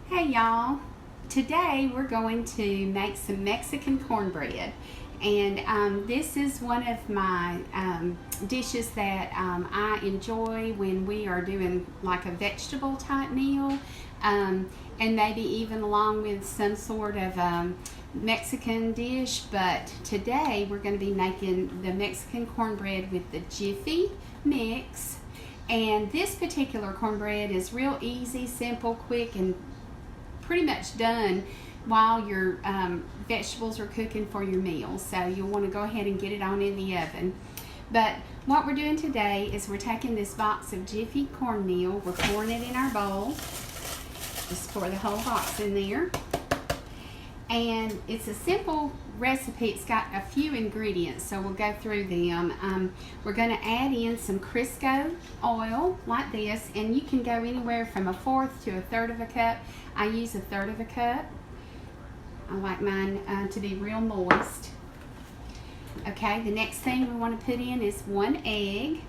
Hey y'all, today we're going to make some Mexican cornbread, and this is one of my dishes that I enjoy when we are doing like a vegetable type meal, and maybe even along with some sort of Mexican dish. But today we're going to be making the Mexican cornbread with the Jiffy mix. And this particular cornbread is real easy, simple, quick, and pretty much done while your vegetables are cooking for your meals. So you'll want to go ahead and get it on in the oven. But what we're doing today is we're taking this box of Jiffy cornmeal, we're pouring it in our bowl. Just pour the whole box in there. And it's a simple recipe. It's got a few ingredients, so we'll go through them. We're going to add in some Crisco oil like this, and you can go anywhere from 1/4 to 1/3 of a cup. I use 1/3 of a cup. I like mine to be real moist. Okay, the next thing we want to put in is 1 egg.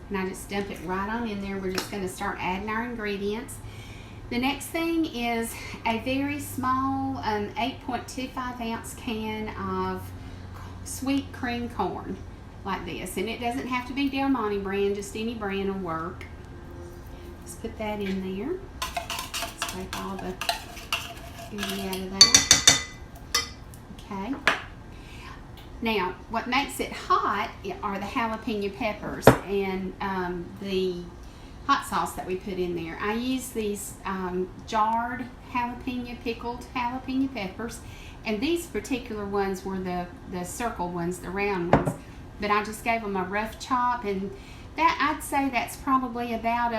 And I just dump it right on in there. We're just going to start adding our ingredients. The next thing is a very small 8.25 ounce can of sweet cream corn like this. And it doesn't have to be Del Monte brand, just any brand will work. Just put that in there. Scrape all the gooey out of that. Okay. Now, what makes it hot are the jalapeno peppers and the hot sauce that we put in there. I use these jarred pickled jalapeno peppers, and these particular ones were the circle ones, the round ones, but I just gave them a rough chop, and that I'd say that's probably about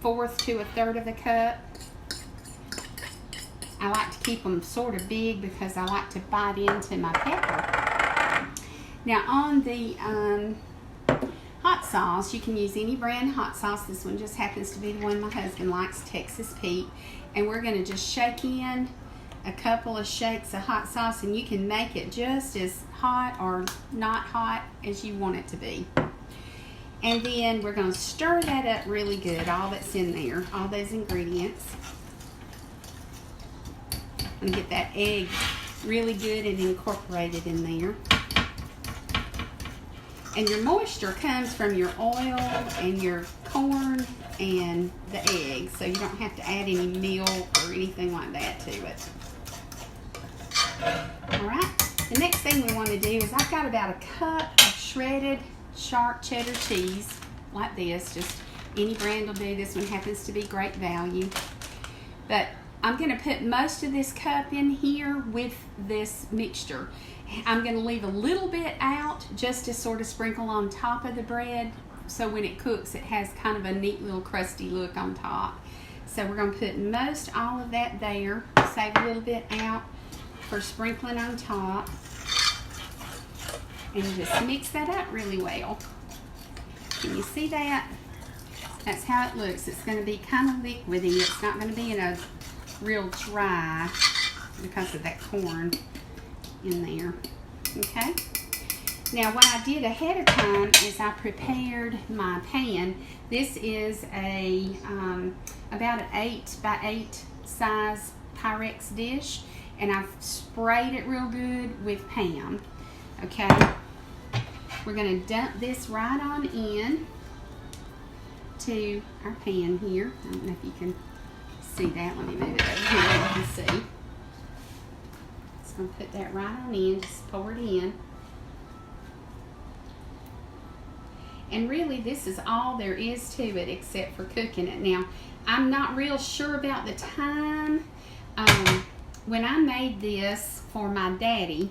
1/4 to 1/3 of a cup. I like to keep them sort of big because I like to bite into my pepper. Now on the hot sauce, you can use any brand hot sauce. This one just happens to be the one my husband likes, Texas Pete. And we're going to just shake in a couple of shakes of hot sauce, and you can make it just as hot or not hot as you want it to be. And then we're going to stir that up really good, all that's in there, all those ingredients. And get that egg really good and incorporated in there. And your moisture comes from your oil and your corn and the egg, so you don't have to add any milk or anything like that to it. Alright, the next thing we want to do is I've got about 1 cup of shredded sharp cheddar cheese like this. Just any brand will do. This one happens to be great value. But I'm going to put most of this cup in here with this mixture. I'm going to leave a little bit out just to sort of sprinkle on top of the bread, so when it cooks it has kind of a neat little crusty look on top. So we're going to put most all of that there, save a little bit out for sprinkling on top, and just mix that up really well. Can you see that? That's how it looks. It's going to be kind of liquidy. It's not going to be in a real dry because of that corn in there. Okay, now what I did ahead of time is I prepared my pan. This is a about an 8 by 8 size Pyrex dish, and I've sprayed it real good with Pam. Okay, we're going to dump this right on in to our pan here. I don't know if you can see that. Let me move it over here so you can see. Just going to put that right on in, just pour it in. And really this is all there is to it except for cooking it. Now, I'm not real sure about the time. When I made this for my daddy,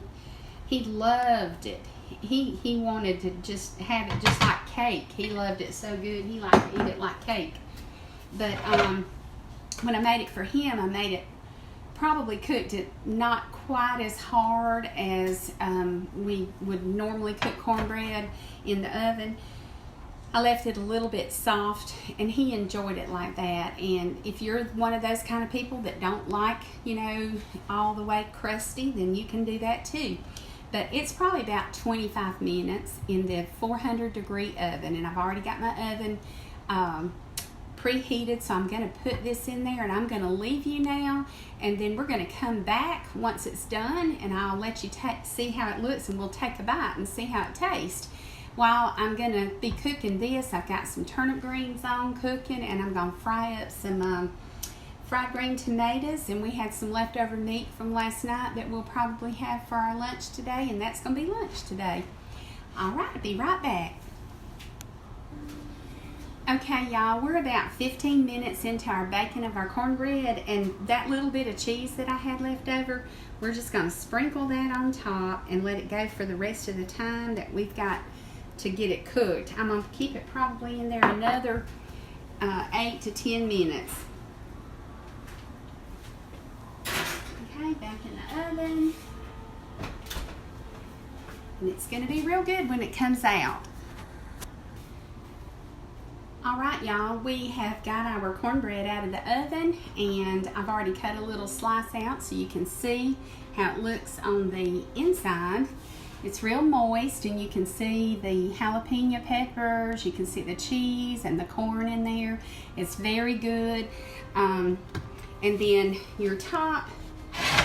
he loved it. He wanted to just have it just like cake. He loved it so good. He liked to eat it like cake. But when I made it for him, I made it, probably cooked it not quite as hard as we would normally cook cornbread in the oven. I left it a little bit soft, and he enjoyed it like that. And if you're one of those kind of people that don't like, you know, all the way crusty, then you can do that too. But it's probably about 25 minutes in the 400-degree oven, and I've already got my oven preheated, so I'm going to put this in there and I'm going to leave you now, and then we're going to come back once it's done and I'll let you see how it looks, and we'll take a bite and see how it tastes. While I'm going to be cooking this, I've got some turnip greens on cooking, and I'm going to fry up some fried green tomatoes, and we had some leftover meat from last night that we'll probably have for our lunch today, and that's going to be lunch today. All right, I'll be right back. Okay, y'all, we're about 15 minutes into our baking of our cornbread, and that little bit of cheese that I had left over, we're just going to sprinkle that on top and let it go for the rest of the time that we've got to get it cooked. I'm going to keep it probably in there another 8 to 10 minutes. Okay, back in the oven. And it's going to be real good when it comes out. Alright, y'all, we have got our cornbread out of the oven, and I've already cut a little slice out so you can see how it looks on the inside. It's real moist, and you can see the jalapeno peppers, you can see the cheese and the corn in there. It's very good. And then your top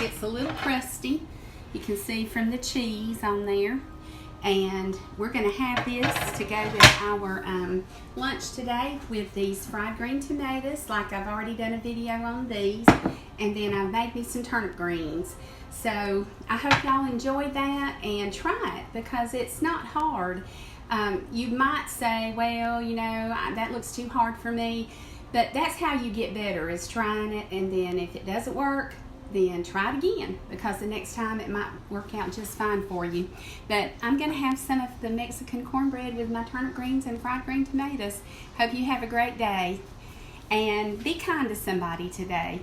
gets a little crusty. You can see from the cheese on there. And we're going to have this to go with our lunch today with these fried green tomatoes, like I've already done a video on these. And then I made me some turnip greens. So I hope y'all enjoyed that and try it, because it's not hard. You might say, well, you know, that looks too hard for me. But that's how you get better, is trying it. And then if it doesn't work, then try it again, because the next time it might work out just fine for you. But I'm going to have some of the Mexican cornbread with my turnip greens and fried green tomatoes. Hope you have a great day, and be kind to somebody today.